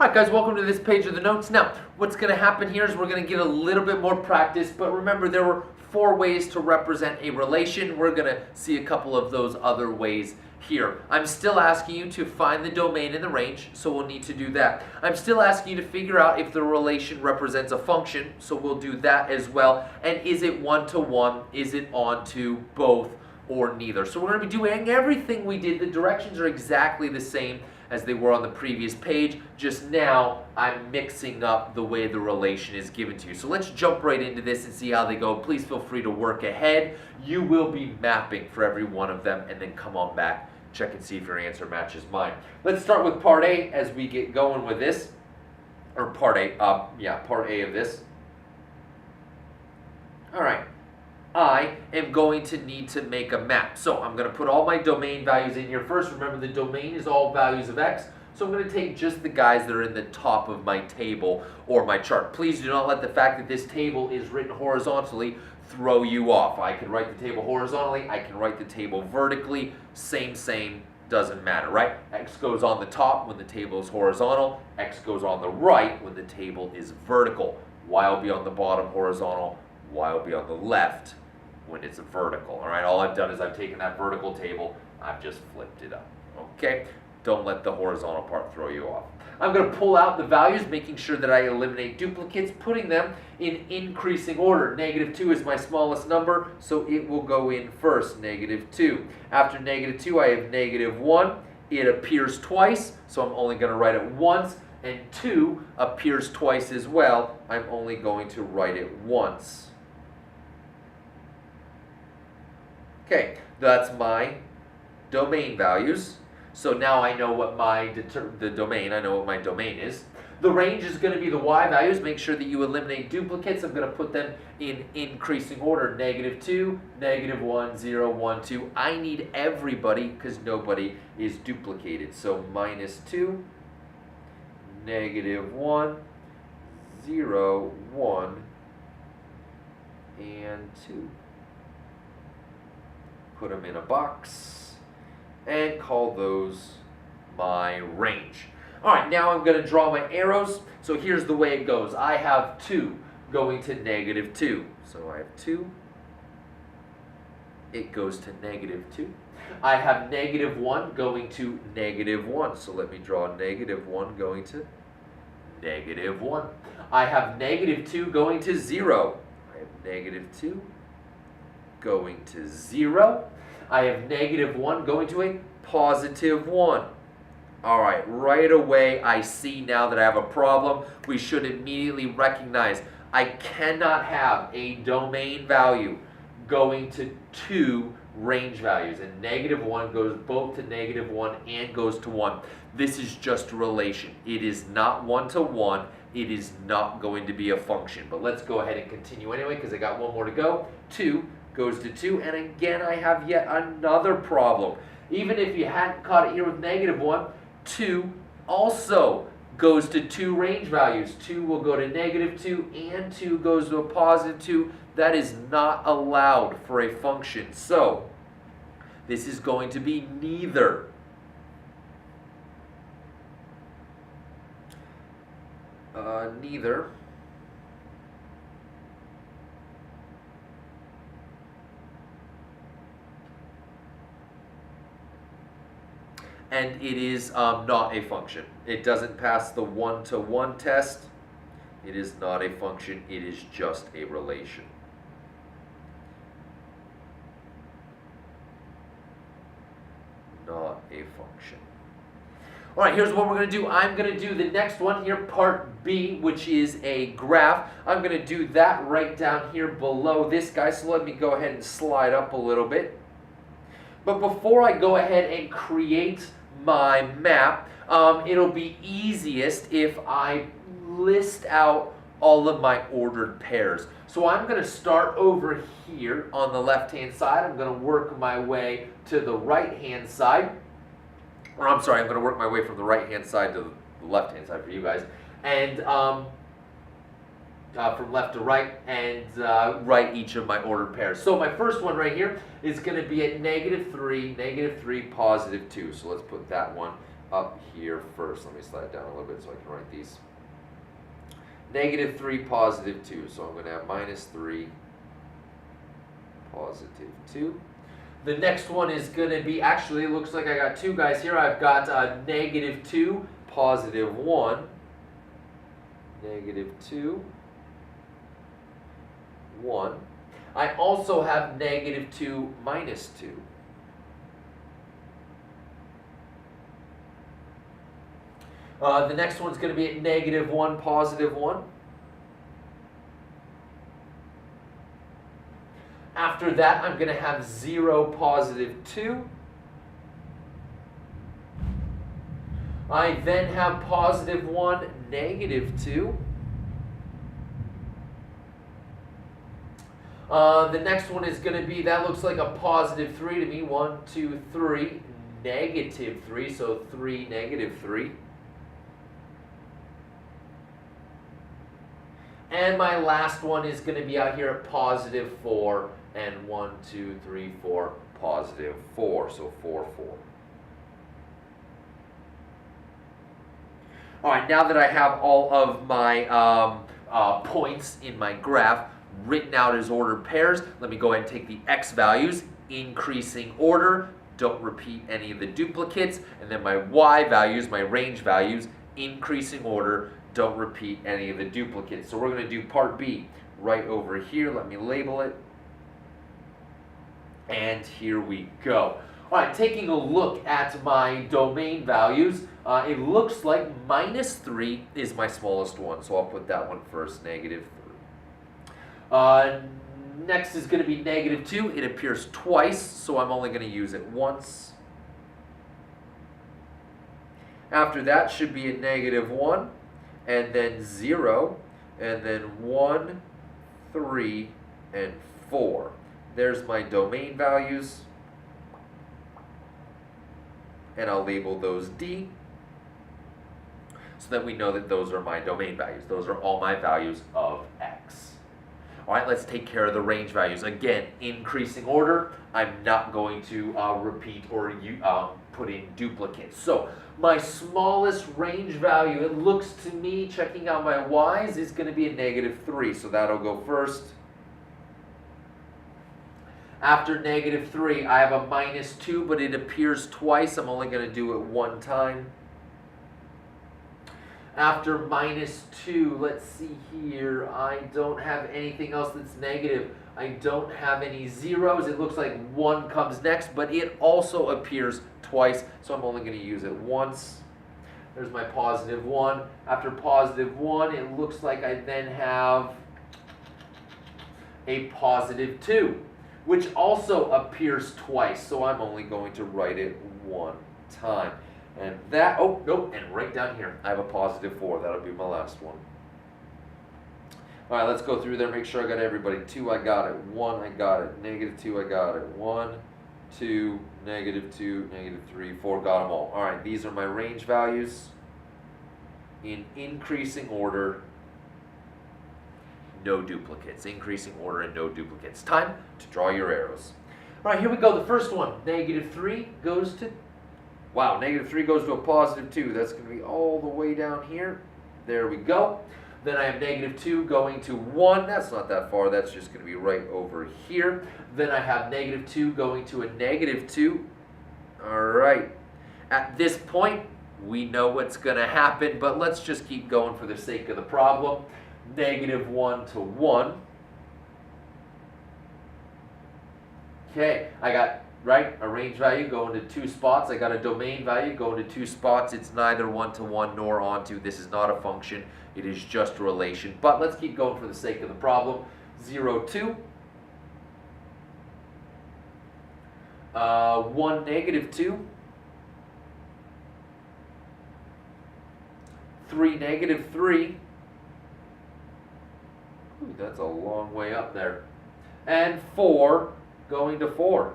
Alright guys, welcome to this page of the notes. Now, what's going to happen here is we're going to get a little bit more practice, but remember there were 4 ways to represent a relation. We're going to see a couple of those other ways here. I'm still asking you to find the domain and the range, so we'll need to do that. I'm still asking you to figure out if the relation represents a function, so we'll do that as well. And is it one-to-one? Is it onto both or neither? So we're going to be doing everything we did. The directions are exactly the same as they were on the previous page, just now I'm mixing up the way the relation is given to you. So let's jump right into this and see how they go. Please feel free to work ahead. You will be mapping for every one of them and then come on back, check and see if your answer matches mine. Let's start with part A as we get going with this, or part A, part A of this. All right. I am going to need to make a map. So I'm going to put all my domain values in here first. Remember, the domain is all values of x. So I'm going to take just the guys that are in the top of my table or my chart. Please do not let the fact that this table is written horizontally throw you off. I can write the table horizontally. I can write the table vertically. Same, doesn't matter, right? X goes on the top when the table is horizontal. X goes on the right when the table is vertical. Y will be on the bottom horizontal. Y will be on the left when it's vertical. All right, all I've done is I've taken that vertical table, I've just flipped it up. Okay, don't let the horizontal part throw you off. I'm going to pull out the values, making sure that I eliminate duplicates, putting them in increasing order. -2 is my smallest number, so it will go in first, -2. After -2, I have -1. It appears twice, so I'm only going to write it once, and 2 appears twice as well. I'm only going to write it once. Okay, that's my domain values. So now I know what my I know what my domain is. The range is going to be the y values. Make sure that you eliminate duplicates. I'm going to put them in increasing order. -2, -1, 0, 1, 2. I need everybody because nobody is duplicated. So -2, -1, 0, 1, and 2. Put them in a box and call those my range. All right, now I'm going to draw my arrows. So here's the way it goes. I have 2 going to -2. So I have 2. It goes to -2. I have -1 going to -1. So let me draw -1 going to -1. I have -2 going to 0. I have -2 going to 0. I have -1 going to a +1. All right, right away I see now that I have a problem. We should immediately recognize I cannot have a domain value going to 2 range values, and -1 goes both to -1 and goes to 1. This is just a relation. It is not one-to-one. It is not going to be a function. But let's go ahead and continue anyway because I got one more to go. 2 goes to 2, and again I have yet another problem. Even if you hadn't caught it here with -1, 2 also goes to 2 range values. 2 will go to -2, and 2 goes to a +2. That is not allowed for a function. So this is going to be neither. Neither. And it is not a function. It doesn't pass the one-to-one test. It is not a function. It is just a relation. Not a function. All right, here's what we're going to do. I'm going to do the next one here, part B, which is a graph. I'm going to do that right down here below this guy. So let me go ahead and slide up a little bit. But before I go ahead and create my map, it'll be easiest if I list out all of my ordered pairs. So I'm going to start over here on the left-hand side. I'm going to work my way to the right-hand side. Or I'm sorry, I'm going to work my way from the right-hand side to the left-hand side for you guys. And from left to right, and write each of my ordered pairs. So my first one right here is going to be at -3, -3, +2. So let's put that one up here first. Let me slide down a little bit so I can write these. Negative 3, positive 2. So I'm going to have minus 3, positive 2. The next one is going to be, actually, it looks like I got two guys here. I've got negative 2, positive 1. Negative 2, 1. I also have negative 2, minus 2. The next one's going to be at negative 1, positive 1. After that, I'm going to have 0, positive 2. I then have positive 1, negative 2. The next one is going to be, that looks like a positive 3 to me. 1, 2, 3, negative 3. So 3, negative 3. And my last one is going to be out here at positive 4. And 1, 2, 3, 4, positive 4. So 4, 4. All right, now that I have all of my points in my graph written out as ordered pairs, let me go ahead and take the x values, increasing order, don't repeat any of the duplicates, and then my y values, my range values, increasing order, don't repeat any of the duplicates. So we're going to do part B right over here. Let me label it. And here we go. All right, taking a look at my domain values, it looks like minus 3 is my smallest one. So I'll put that one first, negative 3. Next is going to be negative 2. It appears twice, so I'm only going to use it once. After that should be a negative 1, and then 0, and then 1, 3, and 4. There's my domain values, and I'll label those D so that we know that those are my domain values. Those are all my values of X. All right, let's take care of the range values. Again, increasing order. I'm not going to repeat or put in duplicates. So my smallest range value, it looks to me, checking out my Y's, is going to be a negative 3. So that'll go first. After negative 3, I have a minus 2, but it appears twice. I'm only going to do it one time. After minus 2, let's see here, I don't have anything else that's negative. I don't have any zeros. It looks like 1 comes next, but it also appears twice, so I'm only going to use it once. There's my positive 1. After positive 1, it looks like I then have a positive 2, which also appears twice, so I'm only going to write it one time. And that, oh, nope, and right down here, I have a positive 4. That'll be my last one. All right, let's go through there, make sure I got everybody. 2, I got it. 1, I got it. Negative 2, I got it. 1, 2, negative 2, negative 3, 4, got them all. All right, these are my range values in increasing order, no duplicates. Increasing order and no duplicates. Time to draw your arrows. All right, here we go. The first one, negative 3 goes to, wow, negative 3 goes to a positive 2. That's going to be all the way down here. There we go. Then I have negative 2 going to 1. That's not that far. That's just going to be right over here. Then I have negative 2 going to a negative 2. All right. At this point, we know what's going to happen, but let's just keep going for the sake of the problem. Negative 1 to 1. Okay, I got, right, a range value going to 2 spots. I got a domain value going to 2 spots. It's neither 1 to 1 nor onto. This is not a function. It is just a relation. But let's keep going for the sake of the problem. 0, 2. 1, negative 2. 3, negative 3. Ooh, that's a long way up there. And 4 going to 4.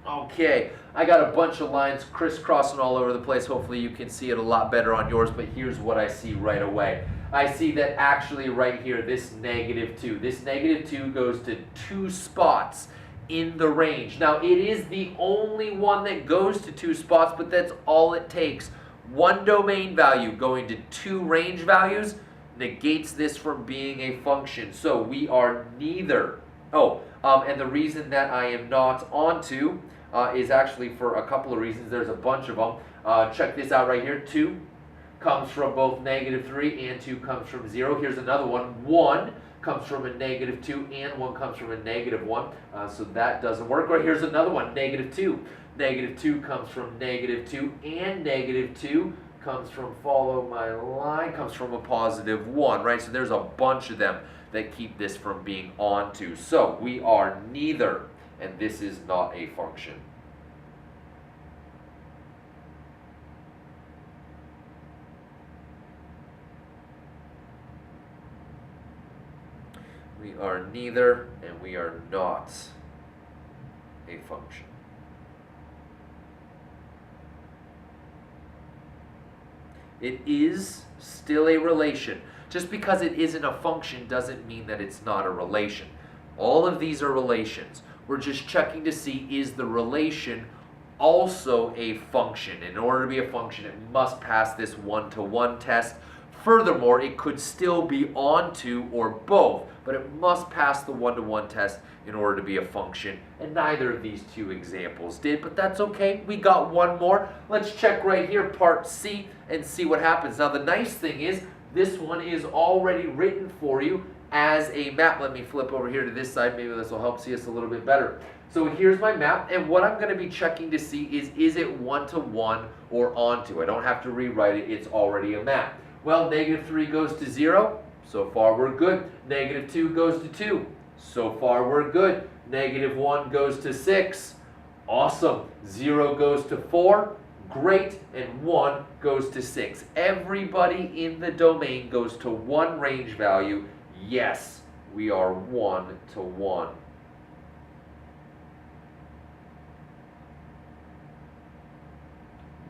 Okay, I got a bunch of lines crisscrossing all over the place. Hopefully you can see it a lot better on yours, but here's what I see right away. I see that actually right here, this negative 2 goes to 2 spots in the range. Now, it is the only one that goes to 2 spots, but that's all it takes. One domain value going to 2 range values negates this from being a function. So we are neither. And the reason that I am not onto is actually for a couple of reasons. There's a bunch of them. Check this out right here. 2 comes from both -3 and 2 comes from 0. Here's another one. 1 comes from a -2 and 1 comes from a -1. So that doesn't work. Right, here's another one. -2. -2 comes from -2 and -2 comes from, follow my line, comes from a +1, right? So there's a bunch of them that keep this from being onto. So we are neither, and this is not a function. We are neither, and we are not a function. It is still a relation. Just because it isn't a function doesn't mean that it's not a relation. All of these are relations. We're just checking to see, is the relation also a function? In order to be a function, it must pass this one-to-one test. Furthermore, it could still be onto or both, but it must pass the one-to-one test in order to be a function, and neither of these 2 examples did, but that's okay. We got one more. Let's check right here, part C, and see what happens. Now, the nice thing is, this one is already written for you as a map. Let me flip over here to this side. Maybe this will help see us a little bit better. So here's my map, and what I'm going to be checking to see is it one-to-one or onto? I don't have to rewrite it. It's already a map. Well, -3 goes to 0. So far, we're good. -2 goes to 2. So far, we're good. -1 goes to 6. Awesome. 0 goes to 4. Great. And 1 goes to 6. Everybody in the domain goes to 1 range value. Yes, we are 1-to-1.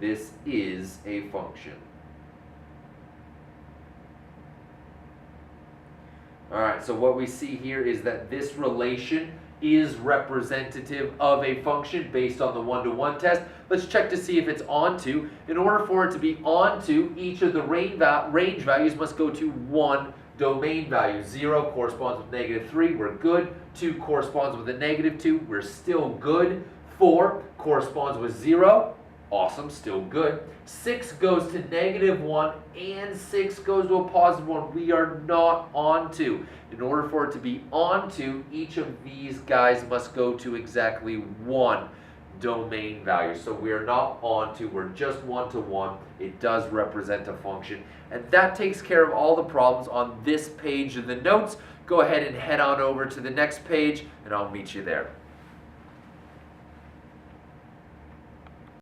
This is a function. All right, so what we see here is that this relation is representative of a function based on the one-to-one test. Let's check to see if it's onto. In order for it to be onto, each of the range values must go to 1 domain value. 0 corresponds with -3, we're good. 2 corresponds with a -2, we're still good. 4 corresponds with 0. Awesome, still good. 6 goes to -1 and 6 goes to a +1. We are not onto. In order for it to be onto, each of these guys must go to exactly 1 domain value. So we are not onto, we're just 1-to-1. It does represent a function. And that takes care of all the problems on this page of the notes. Go ahead and head on over to the next page, and I'll meet you there.